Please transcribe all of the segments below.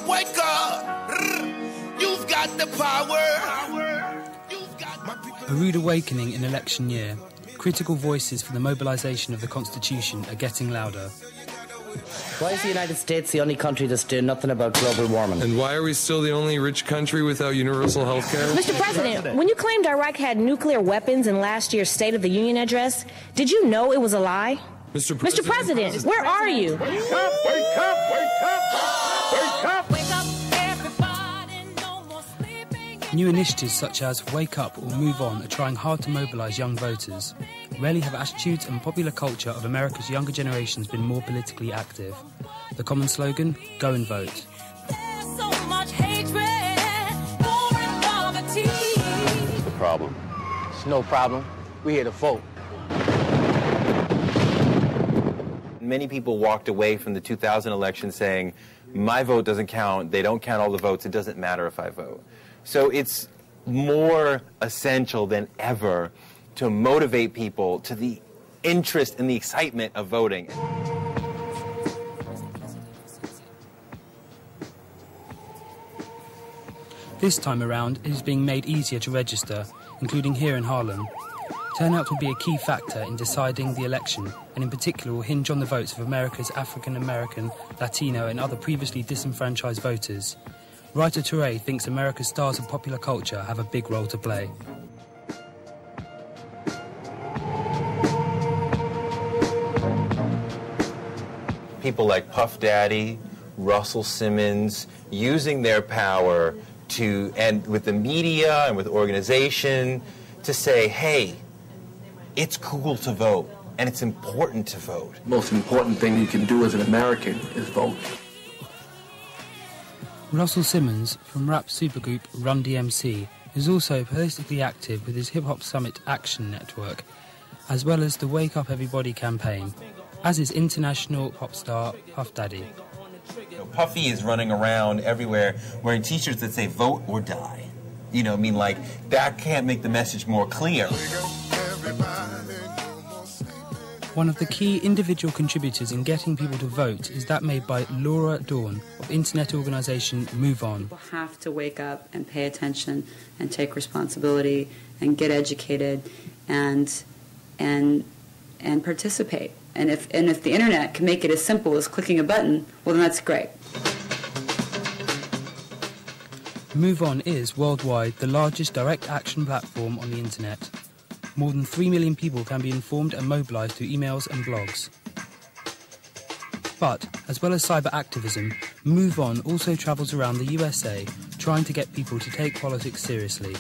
wake up. You've got the power. A rude awakening in election year. Critical voices for the mobilisation of the Constitution are getting louder. Why is the United States the only country that's doing nothing about global warming? And why are we still the only rich country without universal health care? Mr. President, when you claimed Iraq had nuclear weapons in last year's State of the Union address, did you know it was a lie? Mr. President, where are you? Wake up, wake up, wake up, wake up. Wake up, everybody, no more sleeping. New initiatives such as Wake Up or Move On are trying hard to mobilise young voters. Rarely have attitudes and popular culture of America's younger generations been more politically active. The common slogan, go and vote. There's so much hatred, war and poverty. What's the problem? It's no problem. We're here to vote. Many people walked away from the 2000 election saying, my vote doesn't count, they don't count all the votes, it doesn't matter if I vote. So it's more essential than ever to motivate people to the interest and the excitement of voting. This time around, it is being made easier to register, including here in Harlem. Turnout will be a key factor in deciding the election, and in particular will hinge on the votes of America's African American, Latino and other previously disenfranchised voters. Writer Touré thinks America's stars of popular culture have a big role to play. People like Puff Daddy, Russell Simmons, using their power to, and with the media and with organization, to say, hey, it's cool to vote, and it's important to vote. The most important thing you can do as an American is vote. Russell Simmons, from rap supergroup Run DMC, is also politically active with his Hip Hop Summit Action Network, as well as the Wake Up Everybody campaign, as is international pop star Puff Daddy. Puffy is running around everywhere wearing t-shirts that say vote or die. You know, I mean, like, that can't make the message more clear. One of the key individual contributors in getting people to vote is that made by Laura Dawn of internet organisation Move On. People have to wake up and pay attention and take responsibility and get educated and participate. And if the internet can make it as simple as clicking a button, well, then that's great. Move On is, worldwide, the largest direct action platform on the internet. More than 3 million people can be informed and mobilised through emails and blogs. But, as well as cyber activism, Move On also travels around the USA, trying to get people to take politics seriously.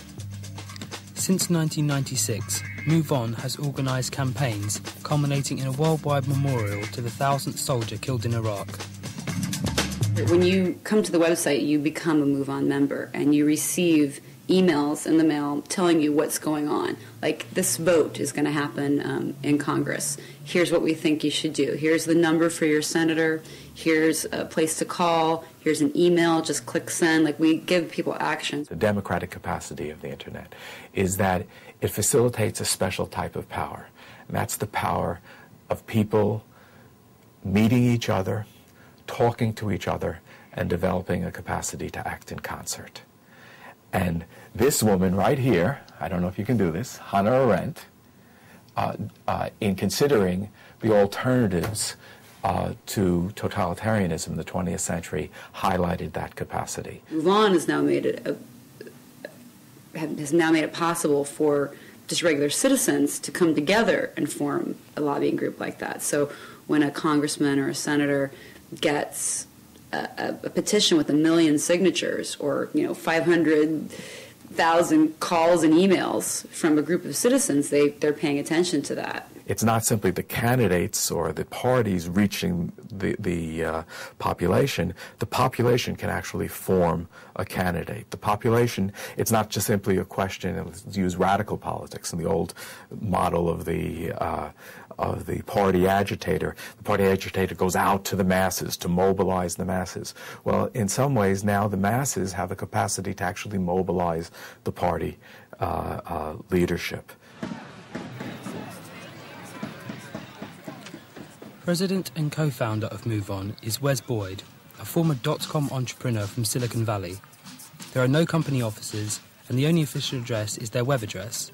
Since 1996, Move On has organised campaigns culminating in a worldwide memorial to the 1,000th soldier killed in Iraq. When you come to the website, you become a Move On member, and you receive emails in the mail telling you what's going on. Like, this vote is going to happen in Congress. Here's what we think you should do. Here's the number for your senator. Here's a place to call. Here's an email. Just click send. Like, we give people action. The democratic capacity of the internet is that it facilitates a special type of power. And that's the power of people meeting each other, talking to each other, and developing a capacity to act in concert. And this woman right here, I don't know if you can do this, Hannah Arendt, in considering the alternatives to totalitarianism in the 20th century, highlighted that capacity. Move On has now made it possible for just regular citizens to come together and form a lobbying group like that. So when a congressman or a senator gets a petition with 1 million signatures, or 500,000 calls and emails from a group of citizens, they're paying attention to that. It's not simply the candidates or the parties reaching the population. The population can actually form a candidate. The population, it's not just simply a question, let's use radical politics in the old model of the party agitator. The party agitator goes out to the masses to mobilize the masses. Well, in some ways now the masses have the capacity to actually mobilize the party leadership. President and co-founder of Move On is Wes Boyd. a former dot-com entrepreneur from Silicon Valley. There are no company offices, and the only official address is their web address.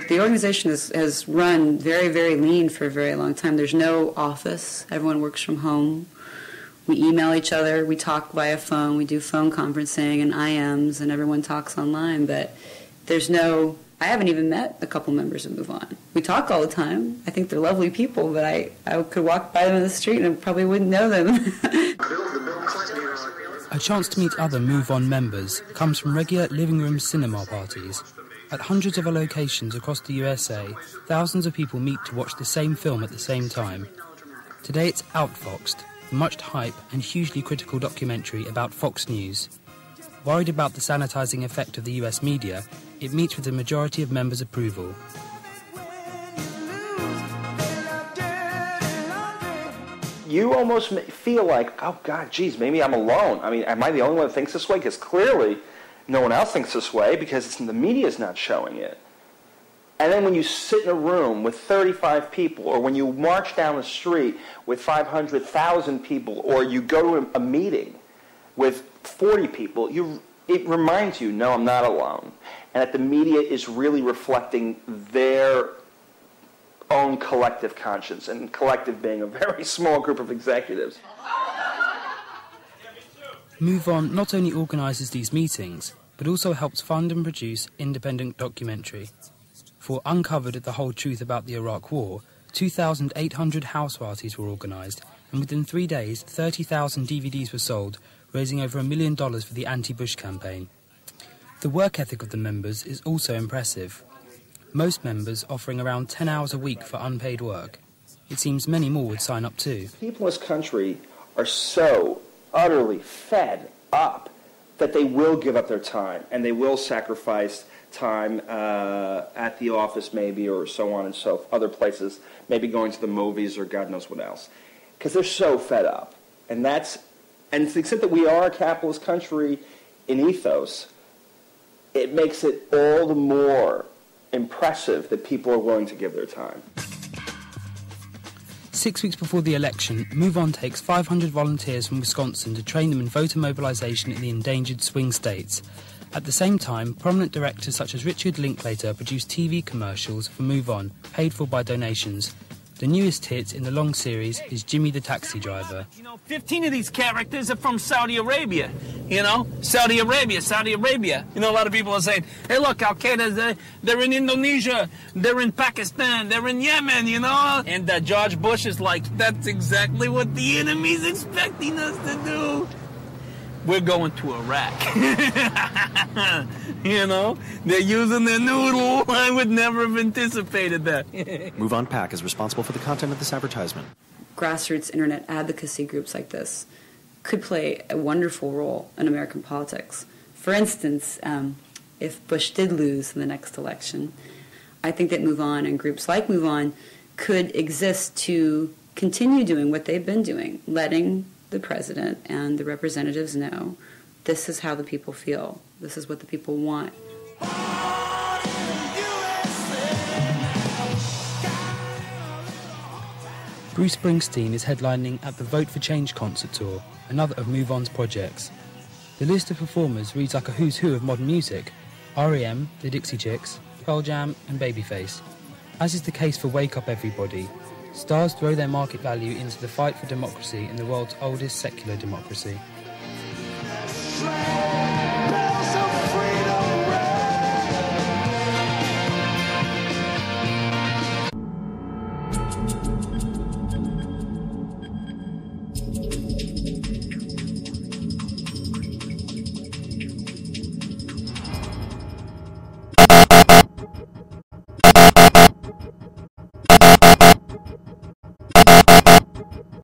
The organization has run very, very lean for a very long time. There's no office. Everyone works from home. We email each other. We talk via phone. We do phone conferencing and IMs, and everyone talks online. But there's no... I haven't even met a couple members of Move On. We talk all the time. I think they're lovely people, but I could walk by them in the street and probably wouldn't know them. A chance to meet other Move On members comes from regular living room cinema parties. At hundreds of locations across the USA, thousands of people meet to watch the same film at the same time. Today it's Outfoxed, the much hype and hugely critical documentary about Fox News. Worried about the sanitizing effect of the US media, it meets with the majority of members' approval. You almost feel like, oh God, geez, maybe I'm alone. I mean, am I the only one that thinks this way? Because clearly no one else thinks this way because the media's not showing it. And then when you sit in a room with 35 people, or when you march down the street with 500,000 people, or you go to a meeting with 40 people, it reminds you, no, I'm not alone. And that the media is really reflecting their own collective conscience, and collective being a very small group of executives. Move On not only organises these meetings, but also helps fund and produce independent documentary. For Uncovered the Whole Truth About the Iraq War, 2,800 house parties were organised, and within 3 days, 30,000 DVDs were sold, raising over $1 million for the anti-Bush campaign. The work ethic of the members is also impressive. Most members offering around 10 hours a week for unpaid work. It seems many more would sign up too. People in this country are so utterly fed up that they will give up their time, and they will sacrifice time at the office maybe, or so on and so other places, maybe going to the movies or God knows what else, because they're so fed up. And to the extent that we are a capitalist country in ethos, it makes it all the more impressive that people are willing to give their time. 6 weeks before the election, Move On takes 500 volunteers from Wisconsin to train them in voter mobilisation in the endangered swing states. At the same time, prominent directors such as Richard Linklater produce TV commercials for Move On, paid for by donations. The newest hit in the long series is Jimmy the Taxi Driver. 15 of these characters are from Saudi Arabia. Saudi Arabia. A lot of people are saying, hey, look, Al-Qaeda, they're in Indonesia, they're in Pakistan, they're in Yemen, And George Bush is like, that's exactly what the enemy's expecting us to do. We're going to Iraq. They're using their noodle. I would never have anticipated that. Move On PAC is responsible for the content of this advertisement. Grassroots internet advocacy groups like this could play a wonderful role in American politics. For instance, if Bush did lose in the next election, I think that Move On and groups like Move On could exist to continue doing what they've been doing, letting the president and the representatives know this is how the people feel. This is what the people want. Bruce Springsteen is headlining at the Vote for Change concert tour, another of Move On's projects. The list of performers reads like a who's who of modern music: R.E.M., the Dixie Chicks, Pearl Jam and Babyface. As is the case for Wake Up Everybody, stars throw their market value into the fight for democracy in the world's oldest secular democracy.